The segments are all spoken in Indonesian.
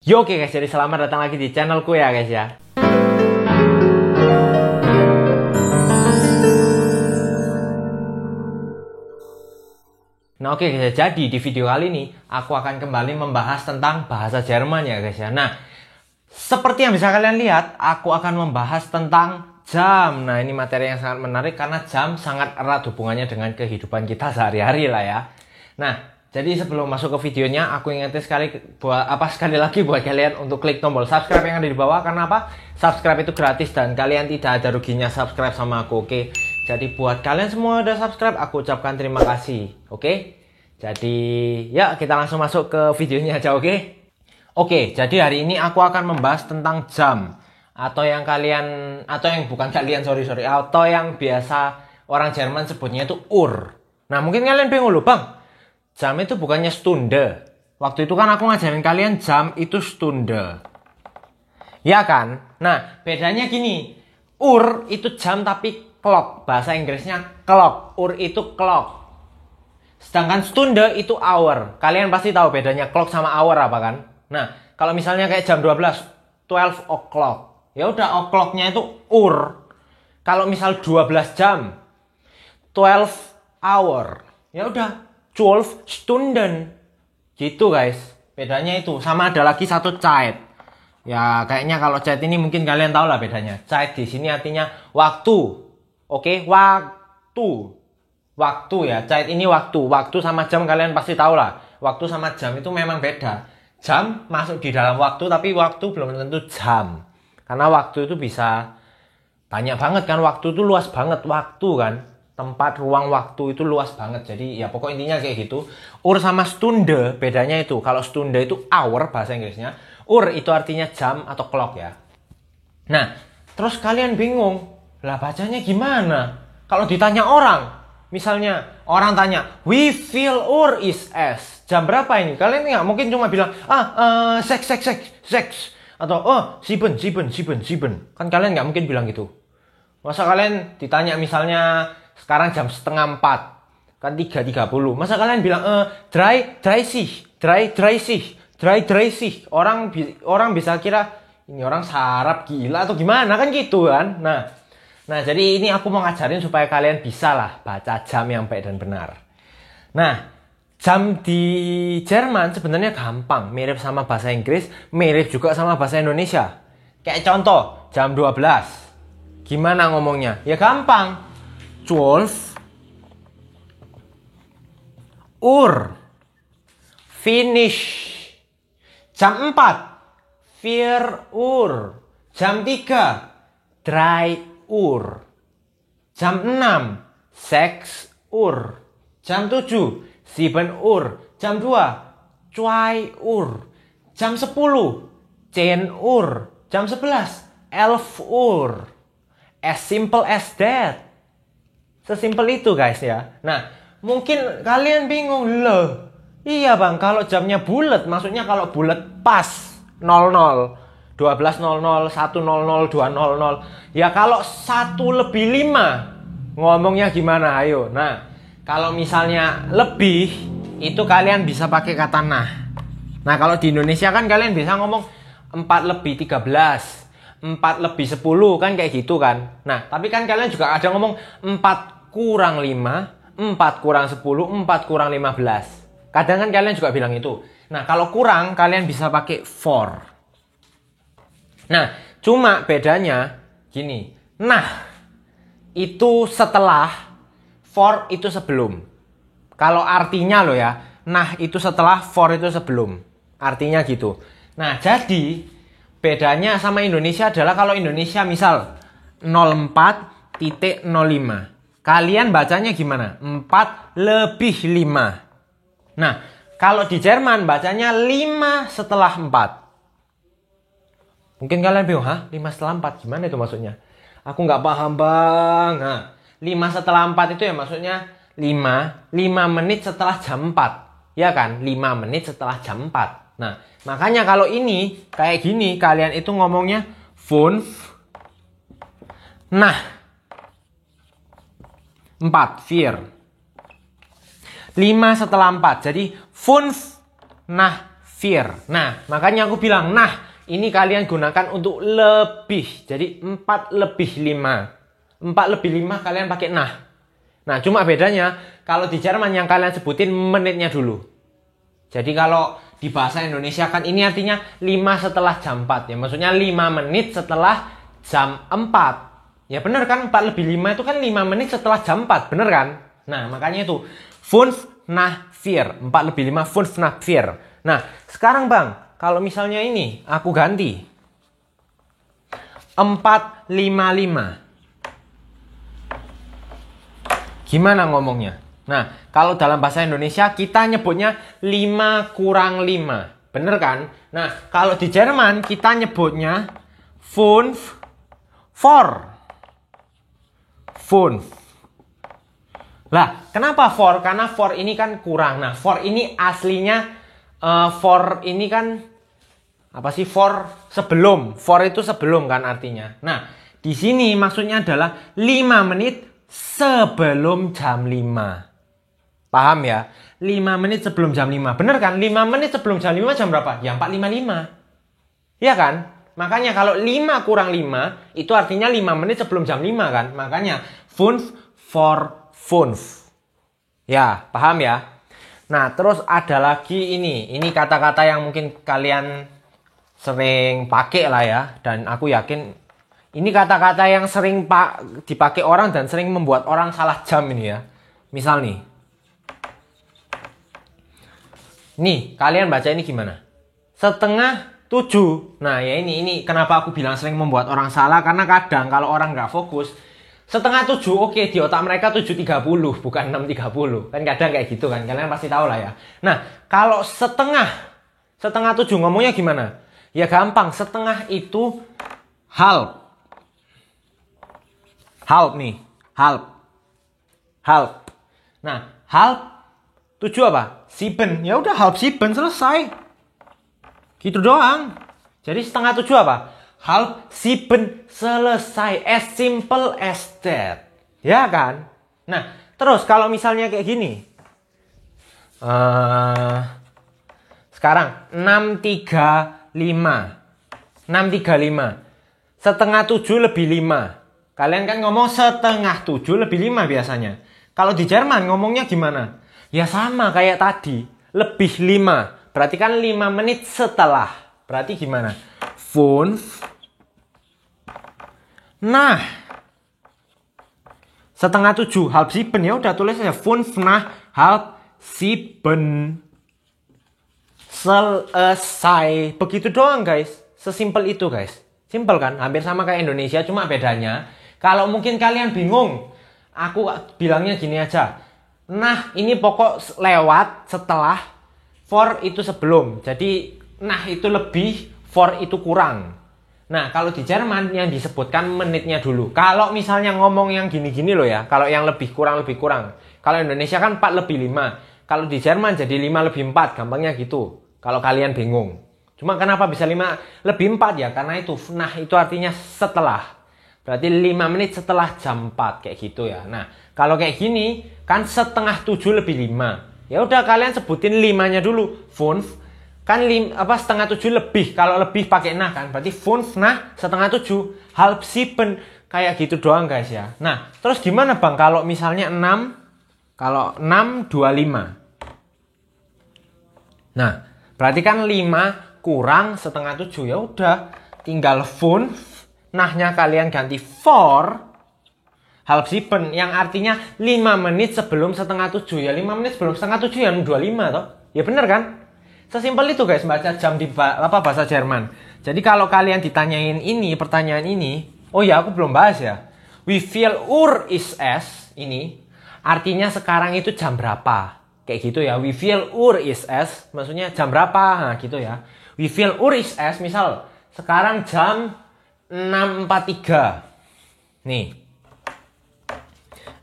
Yo, oke guys, jadi selamat datang lagi di channelku ya guys ya. Nah oke guys, jadi di video kali ini aku akan kembali membahas tentang bahasa Jerman ya guys ya. Nah, seperti yang bisa kalian lihat, aku akan membahas tentang jam. Nah, ini materi yang sangat menarik karena jam sangat erat hubungannya dengan kehidupan kita sehari-hari lah ya. Nah, jadi sebelum masuk ke videonya, aku ingetin sekali lagi buat kalian untuk klik tombol subscribe yang ada di bawah. Karena apa? Subscribe itu gratis dan kalian tidak ada ruginya subscribe sama aku, oke? Jadi buat kalian semua udah subscribe, aku ucapkan terima kasih, oke? Jadi ya kita langsung masuk ke videonya aja, oke? Oke, jadi hari ini aku akan membahas tentang jam atau yang biasa orang Jerman sebutnya itu Uhr. Nah, mungkin kalian bingung loh, Bang. Jam itu bukannya Stunde. Waktu itu kan aku ngajarin kalian jam itu Stunde. Ya kan? Nah, bedanya gini. Uhr itu jam tapi clock. Bahasa Inggrisnya clock. Uhr itu clock. Sedangkan Stunde itu hour. Kalian pasti tahu bedanya clock sama hour apa kan? Nah, kalau misalnya kayak jam 12, 12 o'clock. Ya udah o'clocknya itu Uhr. Kalau misal 12 jam, 12 hour. Ya udah 12 Stunden. Gitu guys. Bedanya itu. Sama ada lagi satu Zeit. Ya kayaknya kalau Zeit ini mungkin kalian tahu lah bedanya. Zeit di sini artinya waktu. Oke, waktu. Waktu ya. Zeit ini waktu. Waktu sama jam kalian pasti tahu lah. Waktu sama jam itu memang beda. Jam masuk di dalam waktu, tapi waktu belum tentu jam. Karena waktu itu bisa banyak banget kan. Waktu itu luas banget. Waktu kan. Tempat, ruang, waktu itu luas banget. Jadi ya pokok intinya kayak gitu. Uhr sama Stunde bedanya itu. Kalau Stunde itu hour bahasa Inggrisnya. Uhr itu artinya jam atau clock ya. Nah, terus kalian bingung. Lah bacanya gimana? Kalau ditanya orang. Misalnya orang tanya, wie viel Uhr ist es? Jam berapa ini? Kalian nggak mungkin cuma bilang, seks. Atau, sieben. Kan kalian nggak mungkin bilang gitu. Masa kalian ditanya misalnya, sekarang jam setengah 4, kan 3.30. Masa kalian bilang, dry sih. Orang bisa kira, ini orang sarap gila atau gimana kan gitu kan. Nah jadi ini aku mau ngajarin supaya kalian bisa lah baca jam yang baik dan benar. Nah, jam di Jerman sebenarnya gampang. Mirip sama bahasa Inggris, mirip juga sama bahasa Indonesia. Kayak contoh, jam 12. Gimana ngomongnya? Ya gampang. 12 Uhr. Finish. Jam 4 4 Uhr. Jam 3 3 Uhr. Jam 6 6 Uhr. Jam 7 7 Uhr. Jam 2 2 Uhr. Jam 10 10 Uhr. Jam 11 11 Uhr. As simple as that. Sesimpel itu guys ya. Nah, mungkin kalian bingung loh. Iya bang, kalau jamnya bulat, maksudnya kalau bulat pas 00, 12.00, 1.00, 2.00. Ya kalau 1+5 ngomongnya gimana? Ayo. Nah, kalau misalnya lebih, itu kalian bisa pakai kata nah. Nah, kalau di Indonesia kan kalian bisa ngomong 4+13. 4+10 kan kayak gitu kan. Nah, tapi kan kalian juga ada ngomong 4+5, 4+10, 4+15. Kadang kan kalian juga bilang itu. Nah, kalau kurang kalian bisa pakai for. Nah, cuma bedanya gini. Nah, itu setelah, for itu sebelum. Kalau artinya loh ya, nah itu setelah, for itu sebelum. Artinya gitu. Nah, jadi bedanya sama Indonesia adalah kalau Indonesia misal 04.05. Kalian bacanya gimana? 4+5. Nah, kalau di Jerman bacanya 5 setelah 4. Mungkin kalian bingung, 5 setelah 4? Gimana itu maksudnya? Aku nggak paham bang. Nah, 5 setelah 4 itu ya maksudnya 5 menit setelah jam 4. Ya kan? 5 menit setelah jam 4. Nah, makanya kalau ini kayak gini, kalian itu ngomongnya 5. Nah, 4, 4. 5 setelah 4. Jadi 5 nach vier. Nah, makanya aku bilang, nah, ini kalian gunakan untuk lebih. Jadi 4 lebih 5. 4 lebih 5 kalian pakai nah. Nah, cuma bedanya kalau di Jerman yang kalian sebutin menitnya dulu. Jadi kalau di bahasa Indonesia kan ini artinya 5 setelah jam 4 ya. Maksudnya 5 menit setelah jam 4. Ya bener kan, 4 lebih 5 itu kan 5 menit setelah jam 4, bener kan? Nah, makanya itu 5 nach 4. 4 lebih 5, 5 nach 4. Nah, sekarang Bang, kalau misalnya ini aku ganti 455. Gimana ngomongnya? Nah, kalau dalam bahasa Indonesia kita nyebutnya 5 kurang 5. Bener kan? Nah, kalau di Jerman kita nyebutnya 5 4. 5. Lah, kenapa 4? Karena 4 ini kan kurang. Nah, 4 ini aslinya 4 ini kan apa sih? 4 sebelum. 4 itu sebelum kan artinya. Nah, di sini maksudnya adalah 5 menit sebelum jam 5. Paham ya? 5 menit sebelum jam 5. Bener kan? 5 menit sebelum jam 5 jam berapa? Ya 4.55. Iya kan? Makanya kalau 5 kurang 5 itu artinya 5 menit sebelum jam 5 kan? Makanya 5 for 5. Ya, paham ya? Nah, terus ada lagi ini. Ini kata-kata yang mungkin kalian sering pakai lah ya. Dan aku yakin ini kata-kata yang sering dipakai orang dan sering membuat orang salah jam ini ya. Misal nih. Nih, kalian baca ini gimana? 6:30. Nah, ya ini kenapa aku bilang sering membuat orang salah. Karena kadang kalau orang nggak fokus, 6:30 oke, di otak mereka 7:30 bukan 6:30. Kan kadang kayak gitu kan. Kalian pasti tahu lah ya. Nah, kalau setengah 6:30 ngomongnya gimana? Ya gampang, setengah itu halb. Halb nih, halb. Nah, halb 7 apa? 7. Ya udah halb 7 selesai. Gitu doang. Jadi 6:30 apa? Halb 7 selesai. As simple as that. Ya kan? Nah, terus kalau misalnya kayak gini. Sekarang 6:35. 6:35. 6:30 lebih 5. Kalian kan ngomong 6:30 lebih 5 biasanya. Kalau di Jerman ngomongnya gimana? Ya sama kayak tadi. Lebih 5. Berarti kan 5 menit setelah. Berarti gimana? 5. Nah. 6:30 halb 7. Ya udah tulis aja 5 nah halb 7. Selesai. Begitu doang guys. Sesimpel itu guys. Simpel kan? Hampir sama kayak Indonesia. Cuma bedanya kalau mungkin kalian bingung, aku bilangnya gini aja. Nah, ini pokok lewat setelah, for itu sebelum. Jadi, nah itu lebih, for itu kurang. Nah, kalau di Jerman yang disebutkan menitnya dulu. Kalau misalnya ngomong yang gini-gini loh ya, kalau yang lebih kurang, lebih kurang. Kalau Indonesia kan 4 lebih 5. Kalau di Jerman jadi 5 lebih 4, gampangnya gitu. Kalau kalian bingung. Cuma kenapa bisa 5 lebih 4 ya? Karena itu, nah itu artinya setelah. Berarti 5 menit setelah jam 4 kayak gitu ya. Nah, kalau kayak gini kan 6:30 lebih 5. Ya udah kalian sebutin 5-nya dulu. 5 kan 6:30 lebih. Kalau lebih pakai nah kan. Berarti 5 nah 6:30 halb 7 kayak gitu doang guys ya. Nah, terus gimana Bang kalau misalnya 6 kalau 6:25. Nah, berarti kan 5 kurang 6:30 ya udah tinggal 5 nahnya kalian ganti for halb 7 yang artinya 5 menit sebelum 6:30 ya. 5 menit sebelum 6:30 ya 25 toh. Ya bener kan? Sesimpel itu guys baca jam di bahasa Jerman. Jadi kalau kalian ditanyain ini pertanyaan ini, oh ya aku belum bahas ya. Wie viel Uhr ist es ini artinya sekarang itu jam berapa? Kayak gitu ya. Wie viel Uhr ist es maksudnya jam berapa? Nah gitu ya. Wie viel Uhr ist es misal sekarang jam 6.43. Nih.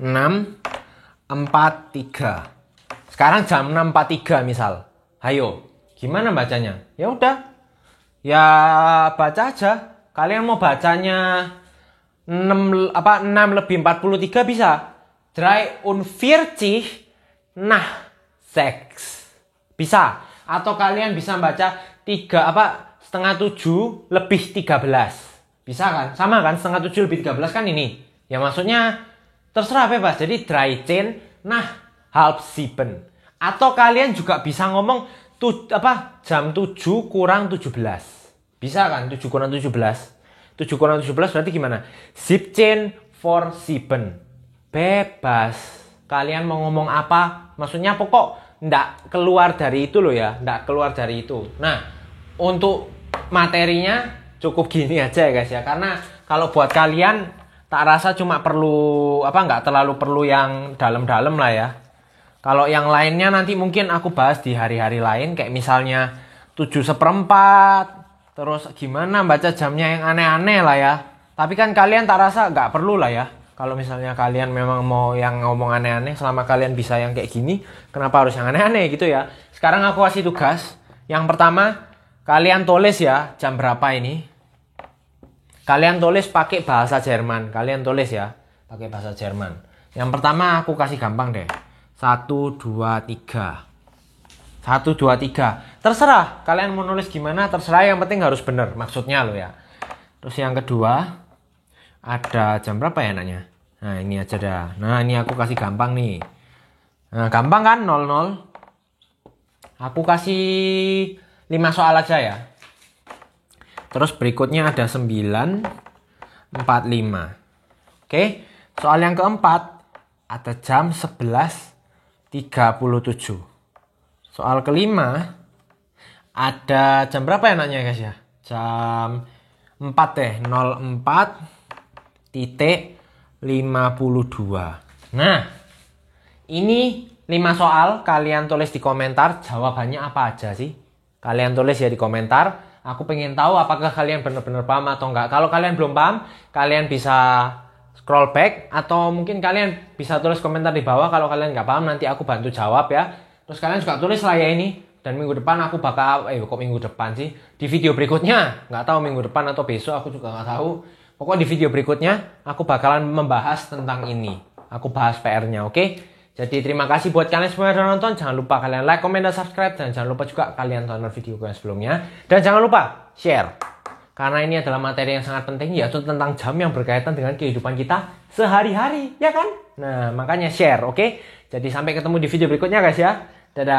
6.43. Sekarang jam 6.43 misal. Ayo, gimana bacanya? Ya udah. Ya baca aja. Kalian mau bacanya 6 lebih 43 bisa. 43 nach 6. Bisa. Atau kalian bisa baca setengah 7 lebih 13. Bisa kan? Sama kan? Setengah 7 lebih 13 kan ini. Ya maksudnya terserah bebas. Jadi 13 nach halb 7. Atau kalian juga bisa ngomong jam 7 kurang 17. Bisa kan? 7 kurang 17. 7 kurang 17 berarti gimana? 17 for 7. Bebas. Kalian mau ngomong apa? Maksudnya pokok ndak keluar dari itu loh ya. Ndak keluar dari itu. Nah, untuk materinya cukup gini aja ya guys ya. Karena kalau buat kalian tak rasa cuma perlu nggak terlalu perlu yang dalam-dalam lah ya. Kalau yang lainnya nanti mungkin aku bahas di hari-hari lain. Kayak misalnya 7/4. Terus gimana baca jamnya yang aneh-aneh lah ya. Tapi kan kalian tak rasa nggak perlu lah ya. Kalau misalnya kalian memang mau yang ngomong aneh-aneh, selama kalian bisa yang kayak gini, kenapa harus yang aneh-aneh gitu ya. Sekarang aku kasih tugas. Yang pertama, kalian tulis ya jam berapa ini. Kalian tulis pakai bahasa Jerman. Kalian tulis ya pakai bahasa Jerman. Yang pertama aku kasih gampang deh. 1, 2, 3. 1, 2, 3. Terserah kalian mau nulis gimana, terserah, yang penting harus bener maksudnya lo ya. Terus yang kedua, ada jam berapa ya nanya? Nah ini aja dah. Nah ini aku kasih gampang nih. Nah gampang kan 00. Aku kasih 5 soal aja ya. Terus berikutnya ada 9, 4, 5. Oke. Soal yang keempat ada jam 11.37. Soal kelima ada jam berapa ya nanya guys ya? Jam 4 deh. 04.52. Nah, ini 5 soal, kalian tulis di komentar jawabannya apa aja sih. Kalian tulis ya di komentar. Aku pengen tahu apakah kalian benar-benar paham atau enggak. Kalau kalian belum paham, kalian bisa scroll back. Atau mungkin kalian bisa tulis komentar di bawah. Kalau kalian nggak paham, nanti aku bantu jawab ya. Terus kalian juga tulis lah ya ini. Dan minggu depan aku bakal, kok minggu depan sih? Di video berikutnya, nggak tahu minggu depan atau besok, aku juga nggak tahu. Pokoknya di video berikutnya, aku bakalan membahas tentang ini. Aku bahas PR-nya, oke? Jadi terima kasih buat kalian semua yang udah nonton. Jangan lupa kalian like, comment, dan subscribe. Dan jangan lupa juga kalian tonton video yang sebelumnya. Dan jangan lupa share. Karena ini adalah materi yang sangat penting, yaitu tentang jam yang berkaitan dengan kehidupan kita sehari-hari, ya kan? Nah, makanya share, oke? Jadi sampai ketemu di video berikutnya guys ya. Dadah.